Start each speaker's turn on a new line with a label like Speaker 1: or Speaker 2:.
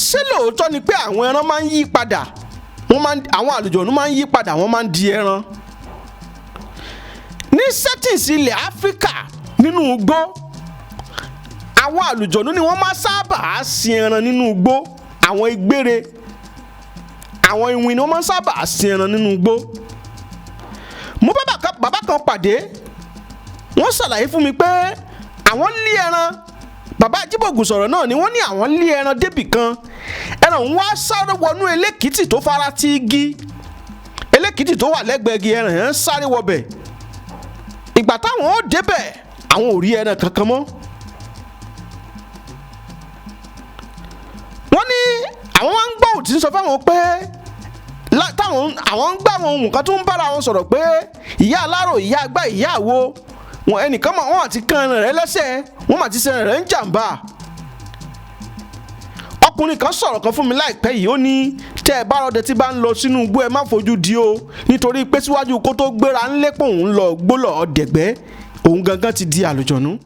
Speaker 1: ṣé lóòótọ́ ni pé àwọn ẹran máa ń yí padà àwọn àlùjọ̀nú máa ń yí padà wọ́n máa ń di ẹran? Ní settings ilẹ̀ Áfíríkà nínú igbó, àwọn àlùjọ̀nú ni wọ́n máa sábà sin ẹran nínú igbó. Àwọn ìgbére, àwọn iwin ni wọ́n máa sábà sin ẹran nínú igbó. Mo bá bàbá kan pàdé, wọ́n ṣàlàyé fún mi pé àwọn lé ẹran. Bàbá Ajíbògùn sọ̀rọ̀ náà ni wọ́n ní àwọn lé ẹran débì kan, ẹran ń wá sáré wọnú elékìtì tó fara ti igi, elékìtì tó wà lẹ́gbẹ̀ẹ́ igi, ẹran yẹn ń sáré wọbẹ̀. Ìgbà táwọn ó débẹ̀ àwọn ò rí ẹran kankan mọ́. Wọ́n ní àwọn máa ń gbọ́ òtí sọ fáwọn pé táwọn àwọn ń gbà àwọn ohun kan tó ń bára wọn sọ̀rọ̀ pé ìyá alárò, ìyá àgbà, ìyá àwo, wọn ẹnìkan mọ̀ wọ́n àti kan ẹran rẹ̀ lẹ́sẹ̀, wọ́n mà ti ṣe ẹran rẹ̀ ń jàǹbá. Ọkùnrin kan sọ̀rọ̀ kan fún mi láìpẹ́ yìí, ó ní tẹ́ ẹ bá rọdẹ tí bá ń lọ sínú igbó ẹ má fojú di o, nítorí pé síwájú kó tó gbéra ńlẹ́pọ̀ òun lọ gbólọ̀ ọ̀dẹ̀gbẹ́ òun gangan ti di àlùjọ̀nú.